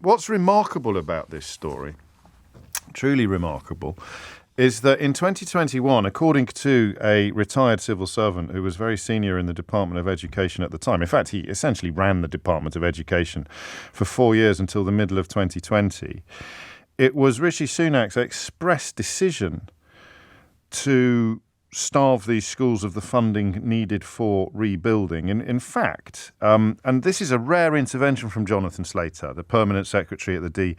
what's remarkable about this story, truly remarkable, is that in 2021, according to a retired civil servant who was very senior in the Department of Education at the time, in fact, he essentially ran the Department of Education for 4 years until the middle of 2020, it was Rishi Sunak's express decision to starve these schools of the funding needed for rebuilding. In fact, and this is a rare intervention from Jonathan Slater, the permanent secretary at the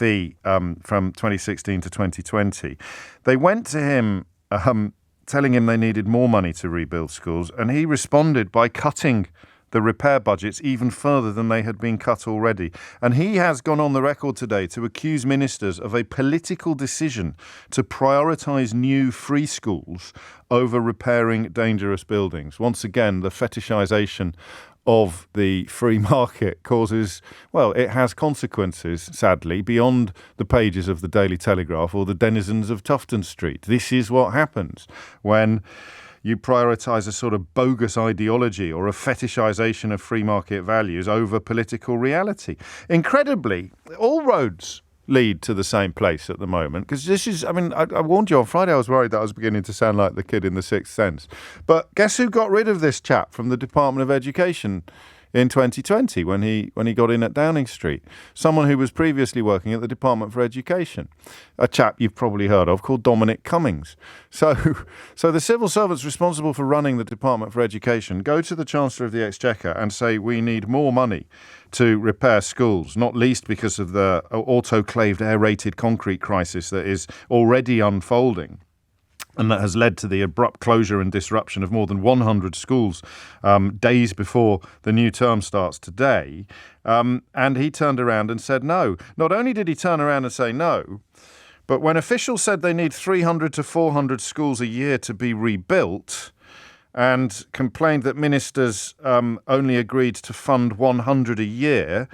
DFE from 2016 to 2020. They went to him telling him they needed more money to rebuild schools, and he responded by cutting the repair budgets even further than they had been cut already. And he has gone on the record today to accuse ministers of a political decision to prioritise new free schools over repairing dangerous buildings. Once again, the fetishisation of the free market causes, well, it has consequences, sadly, beyond the pages of the Daily Telegraph or the denizens of Tufton Street. This is what happens when you prioritise a sort of bogus ideology or a fetishisation of free market values over political reality. Incredibly, all roads lead to the same place at the moment, because this is, I warned you on Friday, I was worried that I was beginning to sound like the kid in The Sixth Sense. But guess who got rid of this chap from the Department of Education in 2020 when he got in at Downing Street? Someone who was previously working at the Department for Education, a chap you've probably heard of called Dominic Cummings. So the civil servants responsible for running the Department for Education go to the Chancellor of the Exchequer and say, we need more money to repair schools, not least because of the autoclaved aerated concrete crisis that is already unfolding, and that has led to the abrupt closure and disruption of more than 100 schools days before the new term starts today. And he turned around and said no. Not only did he turn around and say no, but when officials said they need 300 to 400 schools a year to be rebuilt, and complained that ministers only agreed to fund 100 a year,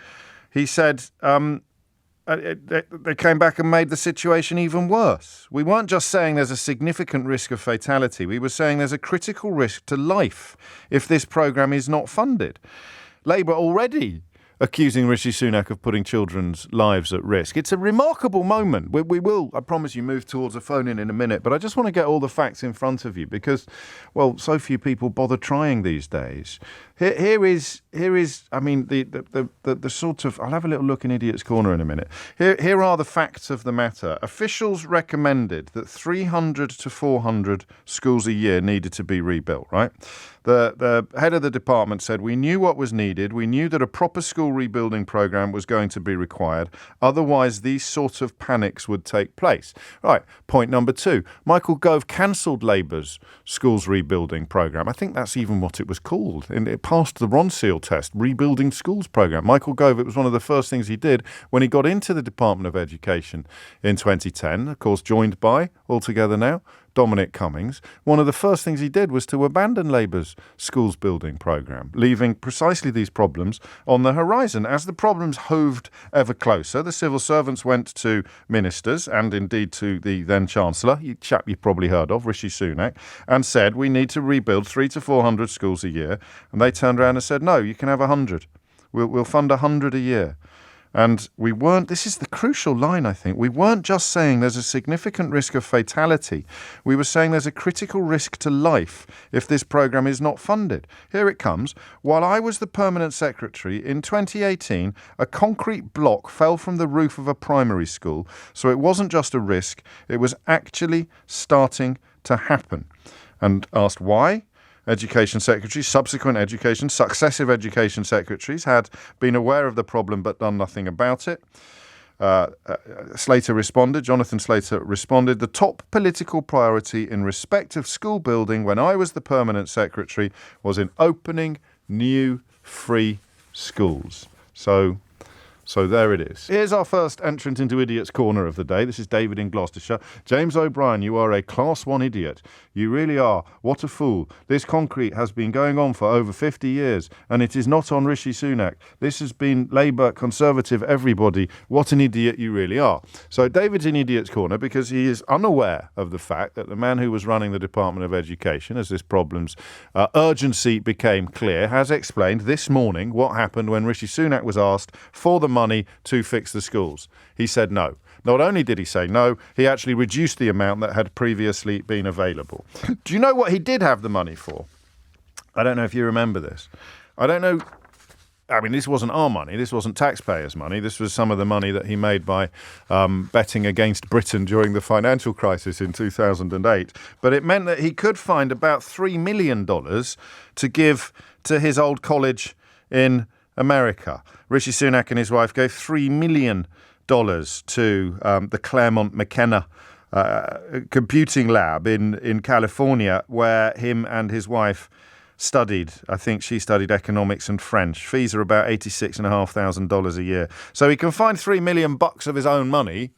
he said they came back and made the situation even worse. We weren't just saying there's a significant risk of fatality. We were saying there's a critical risk to life if this programme is not funded. Labour already accusing Rishi Sunak of putting children's lives at risk. It's a remarkable moment. We will, I promise you, move towards a phone-in a minute, but I just want to get all the facts in front of you because, well, so few people bother trying these days. Here is. I mean, the sort of. I'll have a little look in Idiot's Corner in a minute. Here are the facts of the matter. Officials recommended that 300 to 400 schools a year needed to be rebuilt. Right. The head of the department said we knew what was needed. We knew that a proper school rebuilding programme was going to be required. Otherwise, these sort of panics would take place. Right. Point number 2. Michael Gove cancelled Labour's schools rebuilding programme. I think that's even what it was called. And it passed the Ronseal test, rebuilding schools programme. Michael Gove, it was one of the first things he did when he got into the Department of Education in 2010, of course, joined by, altogether now, Dominic Cummings. One of the first things he did was to abandon Labour's schools building programme, leaving precisely these problems on the horizon. As the problems hoved ever closer, the civil servants went to ministers and indeed to the then Chancellor, a chap you've probably heard of, Rishi Sunak, and said we need to rebuild 300 to 400 schools a year. And they turned around and said, no, you can have 100. We'll fund 100 a year. And we weren't, this is the crucial line, I think, we weren't just saying there's a significant risk of fatality. We were saying there's a critical risk to life if this programme is not funded. Here it comes. While I was the permanent secretary, in 2018, a concrete block fell from the roof of a primary school. So it wasn't just a risk, it was actually starting to happen. And asked why? Education secretaries, successive education secretaries had been aware of the problem but done nothing about it. Jonathan Slater responded, the top political priority in respect of school building when I was the permanent secretary was in opening new free schools. So there it is. Here's our first entrant into Idiot's Corner of the day. This is David in Gloucestershire. James O'Brien, you are a Class 1 idiot. You really are. What a fool. This concrete has been going on for over 50 years, and it is not on Rishi Sunak. This has been Labour, Conservative, everybody. What an idiot you really are. So David's in Idiot's Corner because he is unaware of the fact that the man who was running the Department of Education, as this problem's urgency became clear, has explained this morning what happened when Rishi Sunak was asked for the money to fix the schools? He said no. Not only did he say no, he actually reduced the amount that had previously been available. Do you know what he did have the money for? I don't know if you remember this. I don't know. I mean, this wasn't our money. This wasn't taxpayers' money. This was some of the money that he made by betting against Britain during the financial crisis in 2008. But it meant that he could find about $3 million to give to his old college in America. Rishi Sunak and his wife gave $3 million to the Claremont McKenna computing lab in California, where him and his wife studied. I think she studied economics and French. Fees are about $86,500 a year. So he can find $3 million of his own money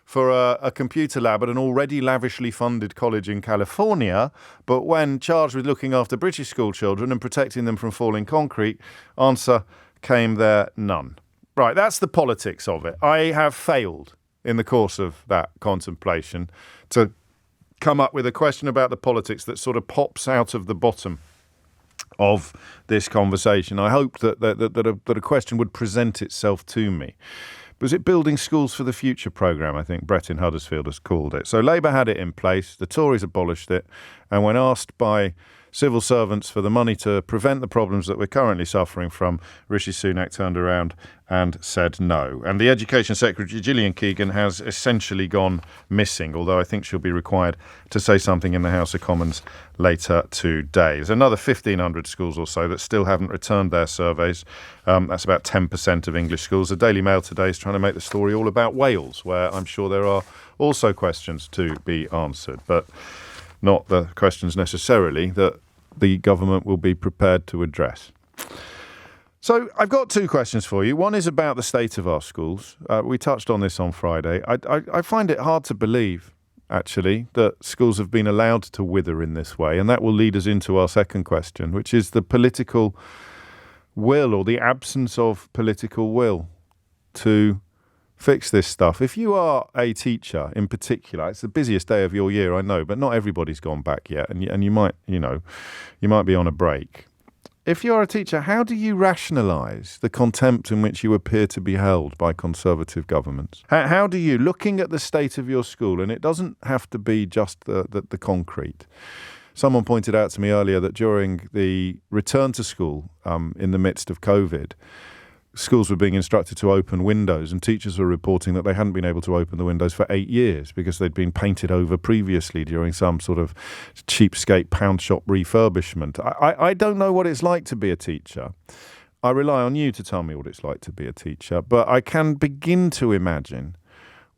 for a computer lab at an already lavishly funded college in California. But when charged with looking after British school children and protecting them from falling concrete, answer came there none. Right, that's the politics of it. I have failed in the course of that contemplation to come up with a question about the politics that sort of pops out of the bottom of this conversation. I hope that a question would present itself to me. Was it Building Schools for the Future programme, I think Brett in Huddersfield has called it. So Labour had it in place, the Tories abolished it, and when asked by civil servants for the money to prevent the problems that we're currently suffering from, Rishi Sunak turned around and said no. And the Education Secretary, Gillian Keegan, has essentially gone missing, although I think she'll be required to say something in the House of Commons later today. There's another 1,500 schools or so that still haven't returned their surveys. That's about 10% of English schools. The Daily Mail today is trying to make the story all about Wales, where I'm sure there are also questions to be answered, but not the questions necessarily that the government will be prepared to address. So I've got two questions for you. One is about the state of our schools. We touched on this on Friday. I find it hard to believe, actually, that schools have been allowed to wither in this way. And that will lead us into our second question, which is the political will, or the absence of political will, to fix this stuff. If you are a teacher in particular, it's the busiest day of your year, I know, but not everybody's gone back yet, and you might, you might be on a break. If you're a teacher, how do you rationalise the contempt in which you appear to be held by Conservative governments? How do you, looking at the state of your school, and it doesn't have to be just the concrete. Someone pointed out to me earlier that during the return to school in the midst of COVID, schools were being instructed to open windows, and teachers were reporting that they hadn't been able to open the windows for 8 years because they'd been painted over previously during some sort of cheapskate pound shop refurbishment. I don't know what it's like to be a teacher. I rely on you to tell me what it's like to be a teacher, but I can begin to imagine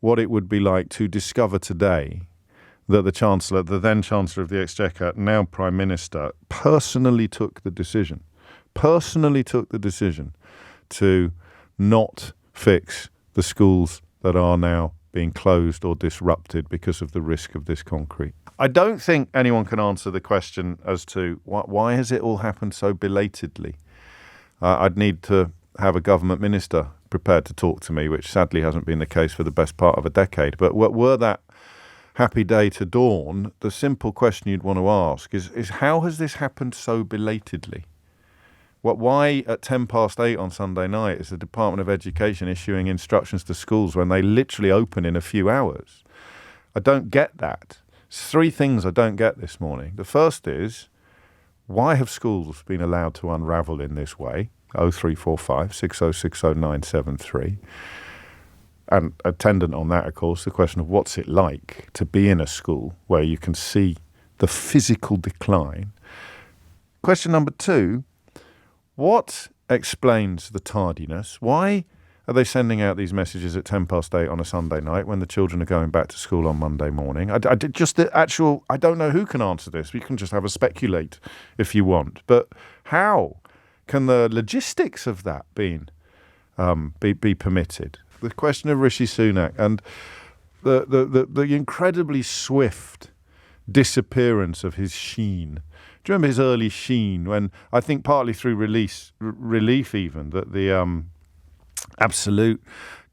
what it would be like to discover today that the Chancellor, the then Chancellor of the Exchequer, now Prime Minister, personally took the decision to not fix the schools that are now being closed or disrupted because of the risk of this concrete. I don't think anyone can answer the question as to why has it all happened so belatedly. I'd need to have a government minister prepared to talk to me, which sadly hasn't been the case for the best part of a decade. But were that happy day to dawn, the simple question you'd want to ask is how has this happened so belatedly? Why at 8:10 on Sunday night is the Department of Education issuing instructions to schools when they literally open in a few hours? I don't get that. There's three things I don't get this morning. The first is, why have schools been allowed to unravel in this way? 0345 6060 973. And attendant on that, of course, the question of what's it like to be in a school where you can see the physical decline. Question number two, what explains the tardiness? Why are they sending out these messages at 8:10 on a Sunday night when the children are going back to school on Monday morning? I don't know who can answer this. We can just have a speculate if you want. But how can the logistics of that be permitted? The question of Rishi Sunak and the incredibly swift disappearance of his sheen. Do you remember his early sheen when, I think partly through relief even, that the absolute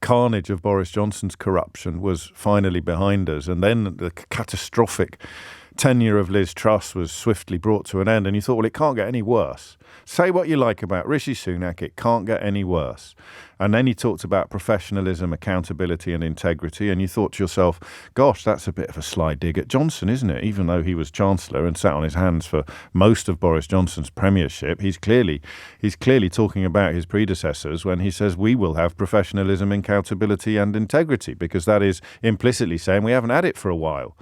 carnage of Boris Johnson's corruption was finally behind us, and then the catastrophic tenure of Liz Truss was swiftly brought to an end, and you thought, well, it can't get any worse. Say what you like about Rishi Sunak, it can't get any worse. And then he talked about professionalism, accountability and integrity, and you thought to yourself, gosh, that's a bit of a sly dig at Johnson, isn't it? Even though he was Chancellor and sat on his hands for most of Boris Johnson's premiership, he's clearly talking about his predecessors when he says we will have professionalism, accountability and integrity, because that is implicitly saying we haven't had it for a while.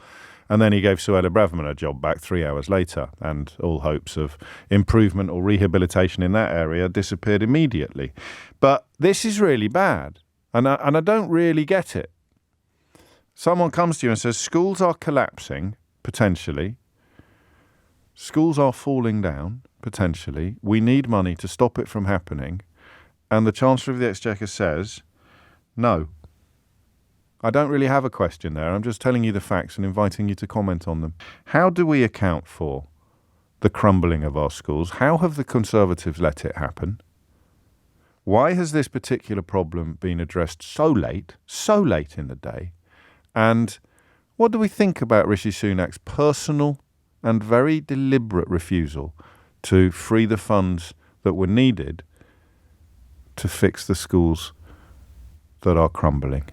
And then he gave Suella Braverman a job back 3 hours later, and all hopes of improvement or rehabilitation in that area disappeared immediately. But this is really bad, and I don't really get it. Someone comes to you and says, schools are collapsing, potentially. Schools are falling down, potentially. We need money to stop it from happening. And the Chancellor of the Exchequer says, no. I don't really have a question there. I'm just telling you the facts and inviting you to comment on them. How do we account for the crumbling of our schools? How have the Conservatives let it happen? Why has this particular problem been addressed so late in the day? And what do we think about Rishi Sunak's personal and very deliberate refusal to free the funds that were needed to fix the schools that are crumbling?